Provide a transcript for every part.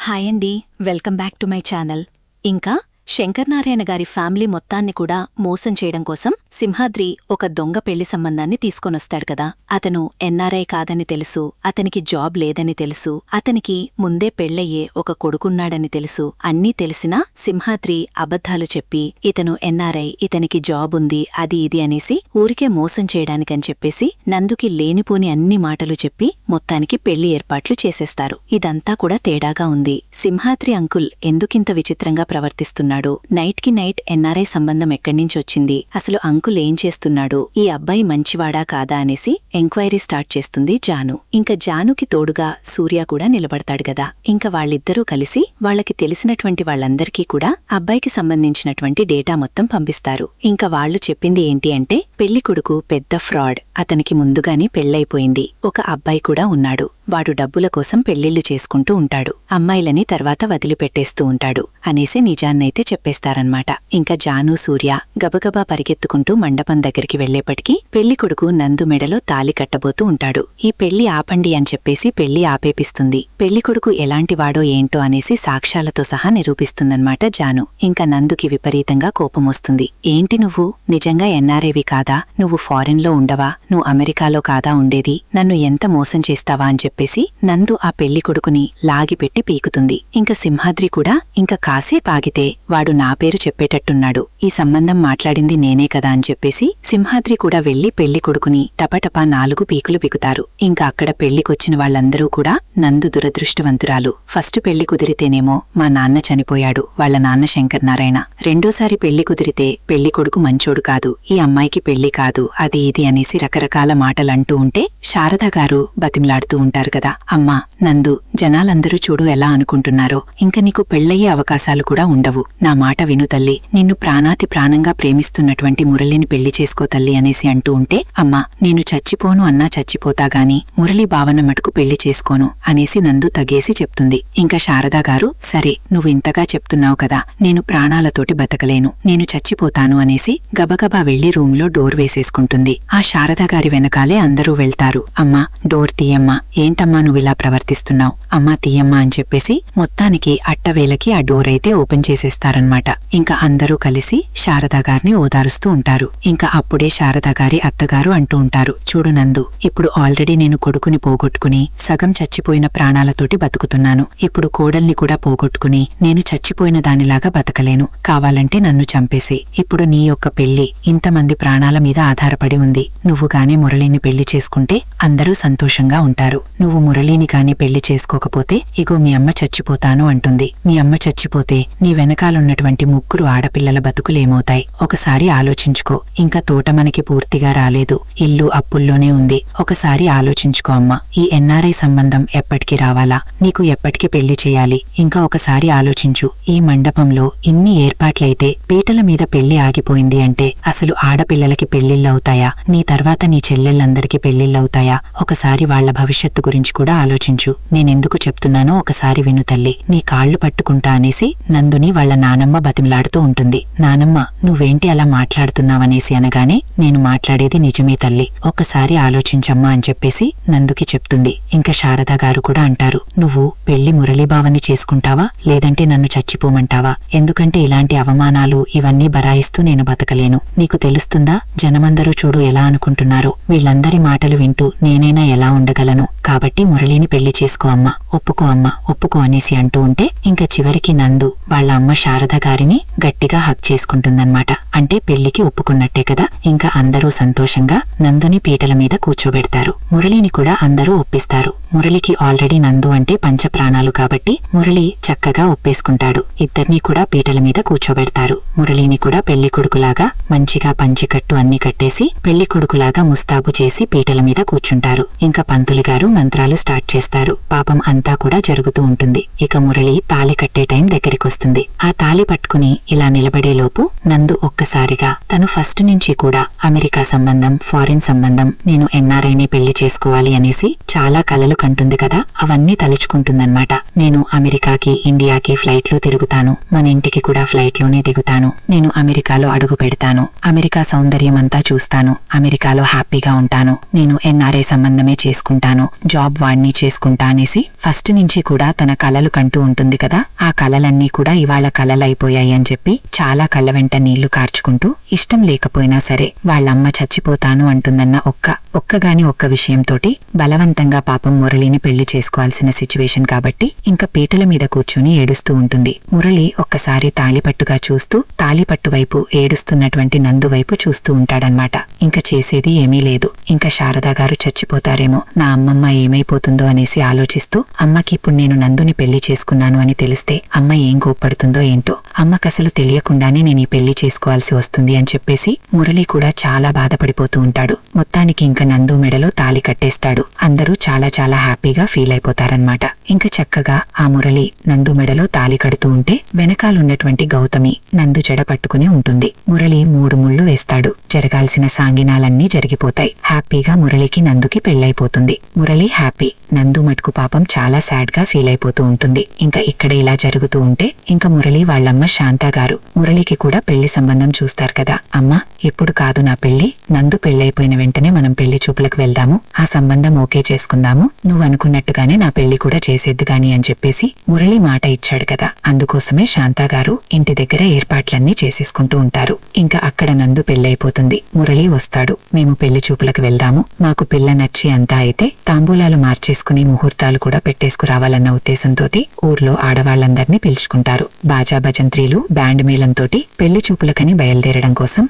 Hi అండి, welcome back to my channel. ఇంకా శంకర్నారాయణ గారి ఫ్యామిలీ మొత్తాన్ని కూడా మోసం చేయడం కోసం సింహాద్రి ఒక దొంగ పెళ్లి సంబంధాన్ని తీసుకొనొస్తాడు కదా. అతను ఎన్ఆర్ఐ కాదని తెలుసు, అతనికి జాబ్ లేదని తెలుసు, అతనికి ముందే పెళ్లయ్యే ఒక కొడుకున్నాడని తెలుసు. అన్నీ తెలిసినా సింహాద్రి అబద్ధాలు చెప్పి ఇతను ఎన్ఆర్ఐ, ఇతనికి జాబ్ ఉంది, అది ఇది అనేసి ఊరికే మోసం చేయడానికని చెప్పేసి నందుకి లేనిపోని అన్ని మాటలు చెప్పి మొత్తానికి పెళ్లి ఏర్పాట్లు చేసేస్తారు. ఇదంతా కూడా తేడాగా ఉంది. సింహాద్రి అంకుల్ ఎందుకింత విచిత్రంగా ప్రవర్తిస్తున్నాడు? నైట్ కి నైట్ ఎన్ఆర్ఐ సంబంధం ఎక్కడ్నించొచ్చింది? అసలు అంకుల్ ఏం చేస్తున్నాడు? ఈ అబ్బాయి మంచివాడా కాదా అనేసి ఎంక్వైరీ స్టార్ట్ చేస్తుంది జాను. ఇంకా జానుకి తోడుగా సూర్య కూడా నిలబడతాడు గదా. ఇంకా వాళ్ళిద్దరూ కలిసి వాళ్ళకి తెలిసినటువంటి వాళ్ళందరికీ కూడా అబ్బాయికి సంబంధించినటువంటి డేటా మొత్తం పంపిస్తారు. ఇంకా వాళ్లు చెప్పింది ఏంటి అంటే, పెళ్లి కొడుకు పెద్ద ఫ్రాడ్, అతనికి ముందుగానే పెళ్లైపోయింది, ఒక అబ్బాయి కూడా ఉన్నాడు, వాడు డబ్బుల కోసం పెళ్లిళ్లు చేసుకుంటూ ఉంటాడు, అమ్మాయిలని తర్వాత వదిలిపెట్టేస్తూ ఉంటాడు అనేసి నిజాన్నైతే చెప్పేస్తారన్మాట. ఇంకా జాను సూర్య గబగబా పరిగెత్తుకుంటూ మండపం దగ్గరికి వెళ్లేపటికి పెళ్లి కొడుకు నందు మెడలో తాలి కట్టబోతూ ఉంటాడు. ఈ పెళ్లి ఆపండి అని చెప్పేసి పెళ్లి ఆపేపిస్తుంది. పెళ్లి కొడుకు ఎలాంటివాడో ఏంటో అనేసి సాక్ష్యాలతో సహా నిరూపిస్తుందన్నమాట జాను. ఇంకా నందుకి విపరీతంగా కోపమొస్తుంది. ఏంటి నువ్వు నిజంగా ఎన్ఆర్ఐవి కాదా? నువ్వు ఫారెన్లో ఉండవా? నువ్వు అమెరికాలో కాదా ఉండేది? నన్ను ఎంత మోసం చేస్తావా అని చెప్పేసి నందు ఆ పెళ్లి కొడుకుని లాగిపెట్టి పీకుతుంది. ఇంకా సింహాద్రి కూడా ఇంకా కాసేపాగితే వాడు నా పేరు చెప్పేటట్టున్నాడు, ఈ సంబంధం మాట్లాడింది నేనే కదా అని చెప్పేసి సింహాద్రి కూడా వెళ్లి పెళ్లి కొడుకుని టపటపా 4 పీకులు పీకుతారు. ఇంకా అక్కడ పెళ్లికొచ్చిన వాళ్ళందరూ కూడా నందు దురదృష్టవంతురాలు, ఫస్ట్ పెళ్లి కుదిరితేనేమో మా నాన్న చనిపోయాడు, వాళ్ల నాన్న శంకర్నారాయణ, రెండోసారి పెళ్లి కుదిరితే పెళ్లి కొడుకు మంచోడు కాదు, ఈ అమ్మాయికి పెళ్లి కాదు, అది ఇది అనేసి రకరకాల మాటలంటూ ఉంటే శారదాగారు బతిమలాడుతూ ఉంటారు కదా. అమ్మా నందు, జనాలందరూ చూడు ఎలా అనుకుంటున్నారో, ఇంక నీకు పెళ్లయ్యే అవకాశాలు కూడా ఉండవు, నా మాట విను తల్లి, నిన్ను ప్రాణాతి ప్రాణంగా ప్రేమిస్తున్నటువంటి మురళిని పెళ్లి చేసుకో తల్లి అనేసి అంటూ ఉంటే, అమ్మా నేను చచ్చిపోను అన్నా చచ్చిపోతాగాని మురళి భావన మటుకు పెళ్లి చేసుకోను అనేసి నందు తగేసి చెప్తుంది. ఇంకా శారదాగారు, సరే నువ్వు ఇంతగా చెప్తున్నావు కదా, నేను ప్రాణాలతోటి బతకలేను, నేను చచ్చిపోతాను అనేసి గబగబా వెళ్లి రూంలో డోర్ వేసేసుకుంటుంది. ఆ శారదాగారి వెనకాలే అందరూ వెళ్తారు. అమ్మా డోర్ తీయమ్మా, ఏంటమ్మా నువ్విలా ప్రవర్తిస్తున్నావు, అమ్మా తీయమ్మా అని చెప్పేసి మొత్తానికి అట్టవేలకి ఆ డోర్ అయితే ఓపెన్ చేసేస్తారన్మాట. ఇంకా అందరూ కలిసి శారదాగారిని ఓదారుస్తూ ఉంటారు. ఇంకా అప్పుడే శారదాగారి అత్తగారు అంటూ ఉంటారు, చూడు నందు, ఇప్పుడు ఆల్రెడీ నేను కొడుకుని పోగొట్టుకుని సగం చచ్చిపోయిన ప్రాణాలతోటి బతుకుతున్నాను, ఇప్పుడు కోడల్ని కూడా పోగొట్టుకుని నేను చచ్చిపోయిన దానిలాగా బతకలేను, కావాలంటే నన్ను చంపేసి, ఇప్పుడు నీ యొక్క పెళ్లి ఇంతమంది ప్రాణాల మీద ఆధారపడి ఉంది, నువ్వు గానీ మురళిని పెళ్లి చేసుకుంటే అందరూ సంతోషంగా ఉంటారు, నువ్వు మురళిని కాని పెళ్లి చేసుకోకపోతే ఇగో మీ అమ్మ చచ్చిపోతాను అంటుంది, మీ అమ్మ చచ్చిపోతే నీ వెనకాలన్నటువంటి 3 ఆడపిల్లల బతుకులేమవుతాయి, ఒకసారి ఆలోచించుకో, ఇంకా తోట మనకి పూర్తిగా రాలేదు, ఇల్లు అప్పుల్లోనే ఉంది, ఒకసారి ఆలోచించుకో అమ్మా, ఈ ఎన్ఆర్ఐ సంబంధం ఎప్పటికి రావాలా, నీకు ఎప్పటికి పెళ్లి చేయాలి, ఇంకా ఒకసారి ఆలోచించు, ఈ మండపంలో ఇన్ని ఏర్పాట్లయితే పీటల మీద పెళ్లి ఆగిపోయింది అంటే అసలు ఆడపిల్లలకి పెళ్లిళ్ళవుతాయా, నీ తర్వాత నీ చెల్లెళ్ళందరికీ పెళ్లిళ్ళవుతాయా, ఒకసారి వాళ్ల భవిష్యత్తు గురించి కూడా ఆలోచించు, నేనెందుకు చెప్తున్నానో ఒకసారి విను తల్లి, నీ కాళ్లు పట్టుకుంటా అనేసి నందుని వాళ్ల నానమ్మ బతిమలాడుతూ ఉంటుంది. నానమ్మ నువ్వేంటి అలా మాట్లాడుతున్నావనేసి అనగానే, నేను మాట్లాడేది నిజమే తల్లి, ఒక్కసారి ఆలోచించమ్మా అని చెప్పేసి నందుకి చెప్తుంది. ఇంకా శారదాగారు కూడా అంటారు, నువ్వు పెళ్లి మురళీబావని చేసుకుంటావా లేదంటే నన్ను చచ్చిపోమంటావా, ఎందుకంటే ఇలాంటి అవమానాలు ఇవన్నీ బరాయిస్తూ నేను బతకలేను, నీకు తెలుస్తుందా జనమందరూ చూడు ఎలా అనుకుంటున్నారో, వీళ్లందరి మాటలు వింటూ నేనైనా ఎలా ఉండగలను, కాబట్టి మురళిని పెళ్లి చేసుకో అమ్మా, ఒప్పుకో అమ్మా, ఒప్పుకో అనేసి అంటూ ఉంటే ఇంకా చివరికి నందు వాళ్ల అమ్మ శారదాగారిని గట్టిగా హక్ చేసుకుంటుందన్నమాట. అంటే పెళ్లికి ఒప్పుకున్నట్టే కదా. ఇంకా అందరూ సంతోషంగా నందుని పీటల మీద కూర్చోబెడతారు. మురళిని కూడా అందరూ ఒప్పిస్తారు. మురళికి ఆల్రెడీ నందు అంటే పంచప్రాణాలు కాబట్టి మురళి చక్కగా ఒప్పేసుకుంటాడు. ఇద్దర్నీ కూడా పీటల మీద కూర్చోబెడతారు. మురళిని కూడా పెళ్లి కొడుకులాగా మంచిగా పంచికట్టు అన్ని కట్టేసి పెళ్లి కొడుకులాగా ముస్తాబు చేసి పీటల మీద కూర్చుంటారు. ఇంకా పంతులు గారు మంత్రాలు స్టార్ట్ చేస్తారు. పాపం అంతా కూడా జరుగుతూ ఉంటుంది. ఇక మురళి తాళి కట్టే టైం దగ్గరికొస్తుంది. ఆ తాళి పట్టుకుని ఇలా నిలబడేలోపు నందు ఒక్క ఒక్కసారిగా తను ఫస్ట్ నుంచి కూడా అమెరికా సంబంధం, ఫారిన్ సంబంధం, నేను ఎన్ఆర్ఐని పెళ్లి చేసుకోవాలి అనేసి చాలా కలలు కంటుంది కదా, అవన్నీ తలుచుకుంటుందన్నమాట. నేను అమెరికాకి, ఇండియాకి ఫ్లైట్లో తిరుగుతాను, మన ఇంటికి కూడా ఫ్లైట్లోనే దిగుతాను, నేను అమెరికాలో అడుగు పెడతాను, అమెరికా సౌందర్యం అంతా చూస్తాను, అమెరికాలో హ్యాపీగా ఉంటాను, నేను ఎన్ఆర్ఐ సంబంధమే చేసుకుంటాను, జాబ్ వాడిని చేసుకుంటా అనేసి ఫస్ట్ నుంచి కూడా తన కలలు కంటూ ఉంటుంది కదా. ఆ కలలన్నీ కూడా ఇవాళ కలలైపోయాయి అని చెప్పి చాలా కళ్ళ వెంట నీళ్లు కార్చుకుంటూ ఇష్టం లేకపోయినా సరే వాళ్ళమ్మ చచ్చిపోతాను అంటుందన్న ఒక్క విషయంతోటి బలవంతంగా పాపం మురళిని పెళ్లి చేసుకోవాల్సిన సిచ్యువేషన్ కాబట్టి ఇంకా పీటల మీద కూర్చుని ఏడుస్తూ ఉంటుంది. మురళి ఒక్కసారి తాలిపట్టుగా చూస్తూ తాలిపట్టు వైపు ఏడుస్తున్నటువంటి నందు వైపు చూస్తూ ఉంటాడనమాట. ఇంకా చేసేది ఏమీ లేదు. ఇంకా శారదా గారు చచ్చిపోతారేమో, నా అమ్మమ్మ ఏమైపోతుందో అనేసి ఆలోచిస్తూ అమ్మకి ఇప్పుడు నేను నందుని పెళ్లి చేసుకున్నాను అని తెలిస్తే అమ్మ ఏం కోప్పడుతుందో ఏంటో, అమ్మకసలు తెలియకుండానే నేను ఈ పెళ్లి చేసుకోవాల్సి వస్తుంది అని చెప్పేసి మురళి కూడా చాలా బాధపడిపోతూ ఉంటాడు. మొత్తానికి ఇంకా నందు మెడలో తాలి కట్టేస్తాడు. అందరూ చాలా చాలా హ్యాపీగా ఫీల్ అయిపోతారన్నమాట. ఇంకా చక్కగా ఆ మురళి నందు మెడలో తాలి కడుతూ ఉంటే వెనకాలున్నటువంటి గౌతమి నందు చెడ పట్టుకుని ఉంటుంది. మురళి 3 ముళ్ళు వేస్తాడు. జరగాల్సిన సాంగినాలన్నీ జరిగిపోతాయి. హ్యాపీగా మురళికి నందుకి పెళ్లైపోతుంది. మురళి హ్యాపీ, నందు మటుకు పాపం చాలా సాడ్ గా ఫీల్ అయిపోతూ ఉంటుంది. ఇంకా ఇక్కడ ఇలా జరుగుతూ ఉంటే ఇంకా మురళి వాళ్ళమ్మ శాంతా గారు మురళికి కూడా పెళ్లి సంబంధం చూస్తారు కదా. అమ్మా, ఇప్పుడు కాదు నా పెళ్లి, నందు పెళ్లైపోయిన వెంటనే మనం పెళ్లి చూపులకు వెళ్దాము, ఆ సంబంధం ఓకే చేసుకుందాము, నువ్వు అనుకున్నట్టుగానే నా పెళ్లి కూడా చేసేద్దు గాని అని చెప్పేసి మురళి మాట ఇచ్చాడు కదా. అందుకోసమే శాంతా గారు ఇంటి దగ్గర ఏర్పాట్లన్నీ చేసేసుకుంటూ ఉంటారు. ఇంకా అక్కడ నందు పెళ్లైపోతుంది. మురళి వస్తాడు. మేము పెళ్లి చూపులకు వెళ్దాము, మాకు పిల్ల నచ్చి అంతా అయితే తాంబూలాలు మార్చేసుకుని ముహూర్తాలు కూడా పెట్టేసుకురావాలన్న ఉద్దేశంతోటి ఊర్లో ఆడవాళ్లందర్నీ పిలుచుకుంటారు. బాజా భజంత్రీలు, బ్యాండ్ మేళంతోటి పెళ్లి చూపులకని బయలుదేరడం కోసం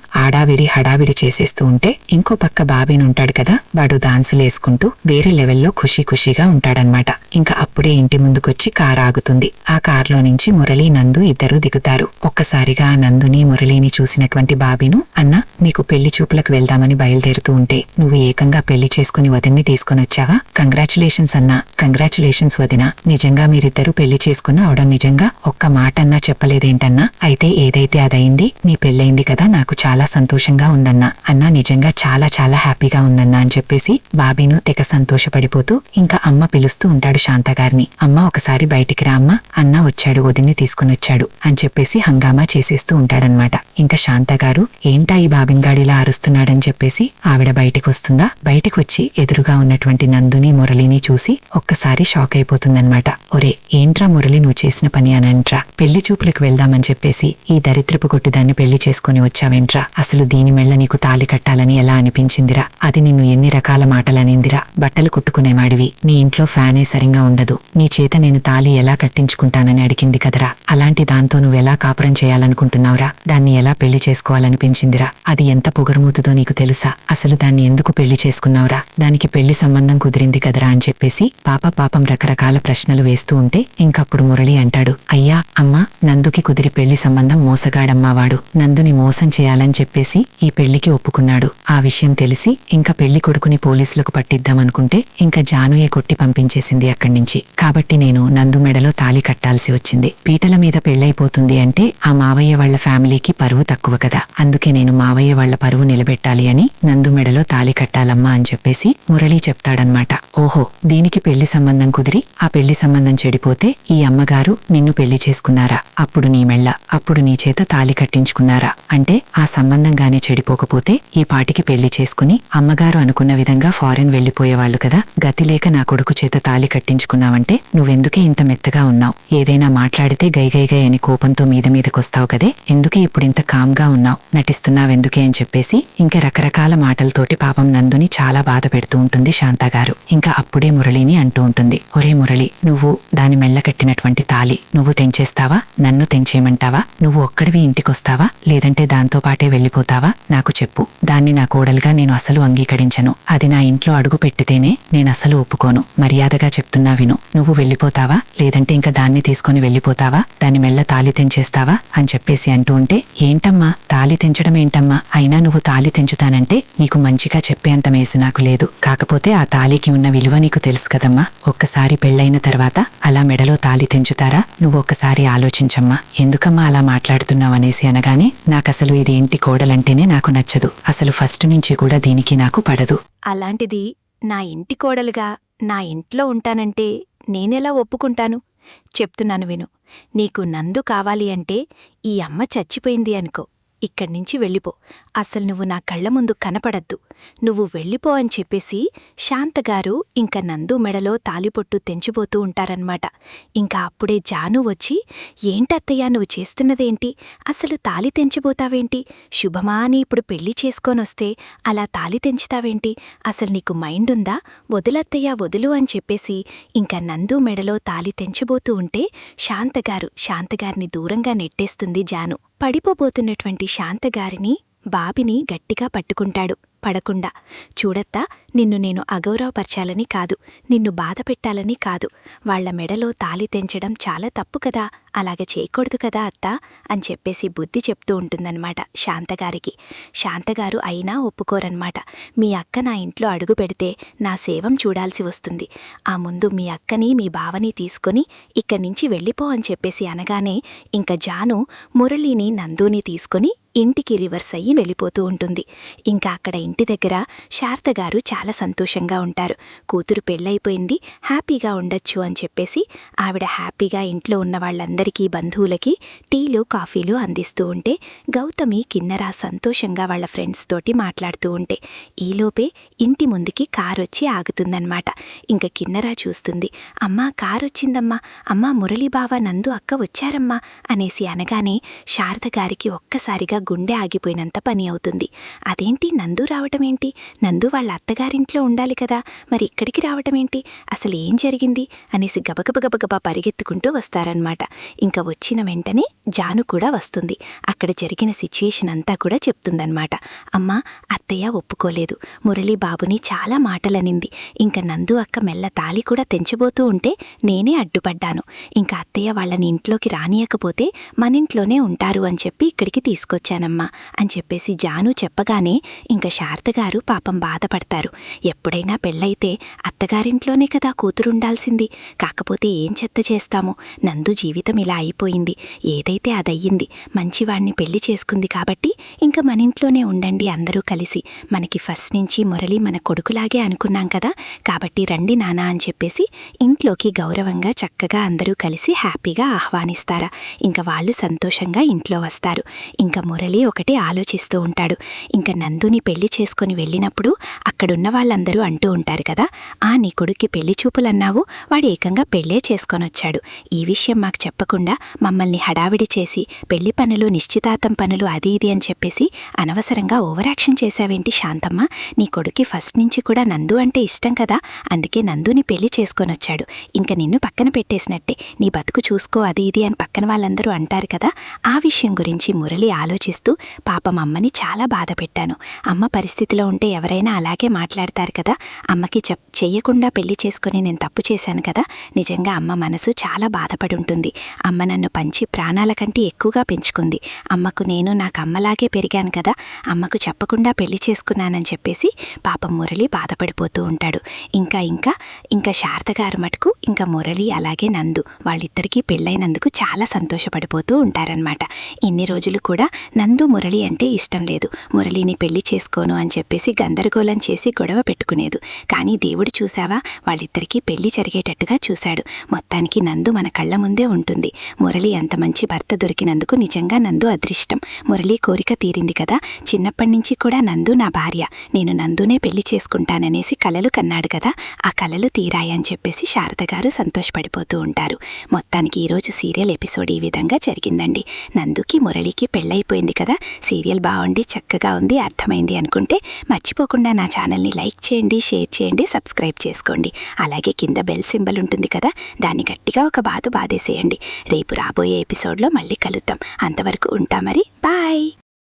హడావిడి చేసేస్తూ ఉంటే ఇంకో పక్క బాబీనుంటాడు కదా, వాడు డాన్సులేసుకుంటూ వేరే లెవెల్లో ఖుషీగా ఉంటాడనమాట. ఇంకా అప్పుడే ఇంటి ముందుకొచ్చి కారు ఆగుతుంది. ఆ కారులో నుంచి మురళి, నందు ఇద్దరూ దిగుతారు. ఒక్కసారిగా ఆ నందుని, మురళిని చూసినటువంటి బాబీను, అన్న నీకు పెళ్లి చూపులకు వెళ్దామని బయలుదేరుతూ ఉంటే నువ్వు ఏకంగా పెళ్లి చేసుకుని వదిన్ని తీసుకుని వచ్చావా? కంగ్రాచులేషన్స్ అన్నా. కంగ్రాచులేషన్స్ వదినా, నిజంగా మీరిద్దరూ పెళ్లి చేసుకున్న అవడం నిజంగా ఒక్క మాట అన్నా చెప్పలేదేంటన్నా? అయితే ఏదైతే అదయింది, నీ పెళ్లయింది కదా, నాకు చాలా సంతోషంగా ఉందన్నా. అన్నా నిజంగా చాలా చాలా హ్యాపీగా ఉందన్నా అని చెప్పేసి బాబీను తెగ సంతోషపడిపోతూ ఇంకా అమ్మ పిలుస్తూ ఉంటాడు శాంతగారిని. అమ్మ ఒకసారి బయటికి రా అమ్మ, అన్న వచ్చాడు, వదిన్ని తీసుకునొచ్చాడు అని చెప్పేసి హంగామా చేసేస్తూ ఉంటాడనమాట. ఇంకా శాంతగారు ఏంటా ఈ బాబిన్గాడిలా అరుస్తున్నాడని చెప్పేసి ఆవిడ బయటికొస్తుందా. బయటికొచ్చి ఎదురుగా ఉన్నటువంటి నందుని, మురళిని చూసి ఒక్కసారి షాక్ అయిపోతుందన్నమాట. ఒరే ఏంట్రా మురళి నువ్వు చేసిన పని అనంట్రా, పెళ్లి చూపులకు వెళ్దామని చెప్పేసి ఈ దరిద్రపు కొట్టుదాన్ని పెళ్లి చేసుకుని వచ్చావేంట్రా? అసలు దీని మెళ్ళ నీకు తాళి కట్టాలని ఎలా అనిపించిందిరా? అది నిన్ను ఎన్ని రకాల మాటలనిందిరా? బట్టలు కుట్టుకునేవాడివి, నీ ఇంట్లో ఫ్యానే సరిగా ఉండదు, నీ చేత నేను తాళి ఎలా కట్టించుకుంటానని అడిగింది కదరా. అలాంటి దాంతో నువ్వెలా కాపురం చేయాలనుకుంటున్నావురా? దాన్ని ఎలా పెళ్లి చేసుకోవాలనిపించిందిరా? అది ఎంత పొగరుమూతుదో నీకు తెలుసా? అసలు దాన్ని ఎందుకు పెళ్లి చేసుకున్నావురా? దానికి పెళ్లి సంబంధం కుదిరింది కదరా అని చెప్పేసి పాపం రకరకాల ప్రశ్నలు వేస్తూ ఉంటే ఇంకప్పుడు మురళి అంటాడు, అయ్యా అమ్మా, నందుకి కుదిరి పెళ్లి సంబంధం మోసగాడమ్మా వాడు. నందుని మోసం చేయాలని చెప్పేసి ఈ పెళ్లికి ఒప్పుకున్నాడు. ఆ విషయం తెలిసి ఇంకా పెళ్లి కొడుకుని పోలీసులకు పట్టిద్దామనుకుంటే ఇంకా జానుయే కొట్టి పంపించేసింది అక్కడి నుంచి. కాబట్టి నేను నందు మెడలో తాళి కట్టాల్సి వచ్చింది. పీటల మీద పెళ్లైపోతుంది అంటే ఆ మావయ్య వాళ్ల ఫ్యామిలీకి పరువు తక్కువ కదా, అందుకే నేను మావయ్య వాళ్ల పరువు నిలబెట్టాలి అని నందు మెడలో తాళి కట్టాలమ్మా అని చెప్పేసి మురళి చెప్తాడనమాట. ఓహో, దీనికి పెళ్లి సంబంధం కుదిరి ఆ పెళ్లి సంబంధం చెడిపోతే ఈ అమ్మగారు నిన్ను పెళ్లి చేసుకున్నారా? అప్పుడు నీ మెళ్ళ, అప్పుడు నీ చేత తాళి కట్టించుకున్నారా? అంటే ఆ సంబంధంగానే చెడిపోకపోతే ఈ పాటికి పెళ్లి చేసుకుని అమ్మగారు అనుకున్న విధంగా ఫారెన్ వెళ్లిపోయేవాళ్లు కదా. గతిలేక నా కొడుకు చేత తాళి కట్టించుకున్నావంటే నువ్వెందుకే ఇంత మెత్తగా ఉన్నావు? ఏదైనా మాట్లాడితే గై అని కోపంతో మీదకొస్తావు కదే, ఎందుకే ఇప్పుడింత కామ్గా ఉన్నావు? నటిస్తున్నావెందుకే అని చెప్పేసి ఇంకా రకరకాల మాటలతోటి పాపం నందుని చాలా బాధ పెడుతూ ఉంటుంది శాంతాగారు. ఇంకా అప్పుడే మురళిని అంటూ ఉంటుంది, ఒరే మురళి, నువ్వు దాని మెళ్ళ కట్టినటువంటి తాళి నువ్వు తెంచేస్తావా? నన్ను తెంచేయమంటావా? నువ్వు ఒక్కడివి ఇంటికొస్తావా? లేదంటే దాంతో పాటే వెళ్ళిపోతావా? నాకు చెప్పు. దాన్ని నా కోడలుగా నేను అసలు అంగీకరించను. అది నా ఇంట్లో అడుగు పెట్టితేనే నేనసలు ఒప్పుకోను. మర్యాదగా చెప్తున్నా విను. నువ్వు వెళ్ళిపోతావా? లేదంటే ఇంకా దాన్ని తీసుకుని వెళ్ళిపోతావా, దాని మెళ్ళ తాళి తెంచేస్తావా అని చెప్పేసి అంటూ ఉంటే, ఏంటమ్మా తాళి తెంచడం ఏంటమ్మా, అయినా నువ్వు తాళి తెంచుతానంటే నీకు మంచిగా చెప్పేంత మేసు నాకు లేదు, కాకపోతే ఆ తాళికి ఉన్న విలువ నీకు తెలుసు కదమ్మా, ఒక్కసారి పెళ్ళైన తర్వాత అలా మెడలో తాళి తెంచుతారా, నువ్వు ఒక్కసారి ఆలోచించమ్మా, ఎందుకమ్మా అలా మాట్లాడుతున్నావనేసి అనగానే, నాకసలు ఇది ఇంటి కోడలంటేనే నాకు నచ్చదు, అసలు ఫస్ట్ నుంచి కూడా దీనికి నాకు పడదు. అలాంటిది నా ఇంటి కోడలుగా నా ఇంట్లో ఉంటానంటే నేనెలా ఒప్పుకుంటాను? చెప్తున్నాను విను. నీకు నందు కావాలి అంటే ఈ అమ్మ చచ్చిపోయింది అనుకో, ఇక్కడ్నించి వెళ్ళిపో, అసలు నువ్వు నా కళ్ల ముందు కనపడద్దు, నువ్వు వెళ్ళిపో అని చెప్పేసి శాంతగారు ఇంక నందు మెడలో తాలిపొట్టు తెంచిపోతూ ఉంటారన్మాట. ఇంకా అప్పుడే జాను వచ్చి, ఏంటత్తయ్యా నువ్వు చేస్తున్నదేంటి, అసలు తాలి తెంచిపోతావేంటి, శుభమా అని ఇప్పుడు పెళ్లి చేసుకొనొస్తే అలా తాలి తెంచుతావేంటి, అసలు నీకు మైండుందా, వదులత్తయ్యా వదులు అని చెప్పేసి ఇంక నందు మెడలో తాలి తెంచబోతూ ఉంటే శాంతగారిని దూరంగా నెట్టేస్తుంది జాను. పడిపోబోతున్నటువంటి శాంతగారిని బాబిని గట్టిగా పట్టుకుంటాడు. పడకుండా, చూడత్తా, నిన్ను నేను అగౌరవపరచాలని కాదు, నిన్ను బాధపెట్టాలని కాదు, వాళ్ల మెడలో తాలి తెంచడం చాలా తప్పు కదా, అలాగ చేయకూడదు కదా అత్తా అని చెప్పేసి బుద్ధి చెప్తూ ఉంటుందన్నమాట శాంతగారికి. శాంతగారు అయినా ఒప్పుకోరన్నమాట. మీ అక్క నా ఇంట్లో అడుగు పెడితే నా సేవం చూడాల్సి వస్తుంది, ఆ ముందు మీ అక్కని మీ బావని తీసుకొని ఇక్కడ్నించి వెళ్ళిపో అని చెప్పేసి అనగానే ఇంక జాను మురళిని నందుని తీసుకొని ఇంటికి రివర్స్ అయ్యి వెళ్ళిపోతూ ఉంటుంది. ఇంకా అక్కడ ఇంటి దగ్గర శారదగారు చాలా సంతోషంగా ఉంటారు. కూతురు పెళ్ళైపోయింది, హ్యాపీగా ఉండొచ్చు అని చెప్పేసి ఆవిడ హ్యాపీగా ఇంట్లో ఉన్న వాళ్ళందరికీ బంధువులకి టీలు కాఫీలు అందిస్తూ ఉంటే గౌతమి కిన్నెర సంతోషంగా వాళ్ళ ఫ్రెండ్స్ తోటి మాట్లాడుతూ ఉంటే ఈలోపే ఇంటి ముందుకి కారొచ్చి ఆగుతుందన్నమాట. ఇంక కిన్నెర చూస్తుంది, అమ్మా కారొచ్చిందమ్మా, అమ్మా మురళీబావ నందు అక్క వచ్చారమ్మా అనేసి అనగానే శారదగారికి ఒక్కసారిగా గుండె ఆగిపోయినంత పని అవుతుంది. అదేంటి నందు రావటమేంటి, నందు వాళ్ళ అత్తగారింట్లో ఉండాలి కదా, మరి ఇక్కడికి రావటమేంటి, అసలు ఏం జరిగింది అనేసి గబగబా పరిగెత్తుకుంటూ వస్తారన్నమాట. ఇంకా వచ్చిన వెంటనే జాను కూడా వస్తుంది. అక్కడ జరిగిన సిచ్యుయేషన్ అంతా కూడా చెప్తుందన్నమాట. అమ్మా అత్తయ్య ఒప్పుకోలేదు, మురళీ బాబుని చాలా మాటలనింది, ఇంకా నందు అక్క మెల్ల తాలి కూడా తెంచబోతూ ఉంటే నేనే అడ్డుపడ్డాను, ఇంకా అత్తయ్య వాళ్ళని ఇంట్లోకి రానియకపోతే మనింట్లోనే ఉంటారు అని చెప్పి ఇక్కడికి తీసుకొచ్చానమ్మా అని చెప్పేసి జాను చెప్పగానే ఇంక శారదగారు పాపం బాధపడతారు. ఎప్పుడైనా పెళ్ళైతే అత్తగారింట్లోనే కదా కూతురుండాల్సింది, కాకపోతే ఏం చెత్త చేస్తాము, నందు జీవితం ఇలా అయిపోయింది, ఏదైతే అదయ్యింది, మంచివాణ్ణి పెళ్లి చేసుకుంది కాబట్టి ఇంక మనింట్లోనే ఉండండి అందరూ కలిసి, మనకి ఫస్ట్ నుంచి మురళి మన కొడుకులాగే అనుకున్నాం కదా, కాబట్టి రండి నానా అని చెప్పేసి ఇంట్లోకి గౌరవంగా చక్కగా అందరూ కలిసి హ్యాపీగా ఆహ్వానిస్తారా. ఇంక వాళ్ళు సంతోషంగా ఇంట్లో వస్తారు. ఇంక మురళి ఒకటి ఆలోచిస్తూ ఉంటాడు. ఇంక నందుని పెళ్లి చేసుకుని వెళ్ళినప్పుడు అక్కడున్న వాళ్ళందరూ అంటూ ఉంటారు కదా, నీ కొడుక్కి పెళ్లి చూపులన్నావు, వాడు ఏకంగా పెళ్ళే చేసుకొనొచ్చాడు, ఈ విషయం మాకు చెప్పకుండా మమ్మల్ని హడావిడి చేసి పెళ్లి పనులు నిశ్చితార్థం పనులు అది ఇది అని చెప్పేసి అనవసరంగా ఓవరాక్షన్ చేశావేంటి శాంతమ్మ, నీ కొడుక్కి ఫస్ట్ నుంచి కూడా నందు అంటే ఇష్టం కదా, అందుకే నందుని పెళ్లి చేసుకొనొచ్చాడు, ఇంక నిన్ను పక్కన పెట్టేసినట్టే, నీ బతుకు చూసుకో అది ఇది అని పక్కన వాళ్ళందరూ అంటారు కదా, ఆ విషయం గురించి మురళి ఆలోచిస్తూ పాపం అమ్మని చాలా బాధ పెట్టాను, అమ్మ పరిస్థితిలో ఉంటే ఎవరైనా అలాగే మాట్లాడతారు కదా, అమ్మకి చెయ్యకుండా పెళ్లి చేసుకుని నేను తప్పు చేశాను కదా, నిజంగా అమ్మ మనసు చాలా బాధపడి ఉంటుంది, అమ్మ నన్ను పంచి ప్రాణాల కంటే ఎక్కువగా పెంచుకుంది, అమ్మకు నేను నాకు అమ్మలాగే పెరిగాను కదా, అమ్మకు చెప్పకుండా పెళ్లి చేసుకున్నానని చెప్పేసి పాపం మురళి బాధపడిపోతూ ఉంటాడు. ఇంకా శారదగారు మటుకు ఇంకా మురళి అలాగే నందు వాళ్ళిద్దరికీ పెళ్ళైనందుకు చాలా సంతోషపడిపోతూ ఉంటారనమాట. ఇన్ని రోజులు కూడా నందు మురళి అంటే ఇష్టం లేదు, మురళిని పెళ్లి చేసుకోను అని చెప్పేసి గందరగోళం చేసి గొడవ పెట్టుకునేదు, కానీ దేవుడు చూసావా వాళ్ళిద్దరికీ పెళ్లి జరిగేటట్టుగా చూశాడు, మొత్తానికి నందు మన కళ్ల ముందే ఉంటుంది, మురళి అంత మంచి భర్త దొరికినందుకు నిజంగా నందు అదృష్టం, మురళి కోరిక తీరింది కదా, చిన్నప్పటి నుంచి కూడా నందు నా భార్య, నేను నందునే పెళ్లి చేసుకుంటాననేసి కలలు కన్నాడు కదా, ఆ కలలు తీరాయని చెప్పేసి శారదగారు సంతోషపడిపోతూ ఉంటారు. మొత్తానికి ఈరోజు సీరియల్ ఎపిసోడ్ ఈ విధంగా జరిగిందండి. నందుకి మురళికి పెళ్ళైపోయింది కదా, సీరియల్ బాగుండి చక్కగా ఉంది, అర్థమైంది అనుకుంటే మర్చిపోకుండా నా ఛానల్ని లైక్ చేయండి, షేర్ చేయండి, సబ్స్క్రైబ్ చేసుకోండి, అలాగే కింద బెల్ సింబల్ ఉంటుంది కదా, దాన్ని గట్టిగా ఒక బాధేసేయండి. రేపు రాబోయే ఎపిసోడ్లో మళ్ళీ కలుద్దాం, అంతవరకు ఉంటా మరి, బాయ్.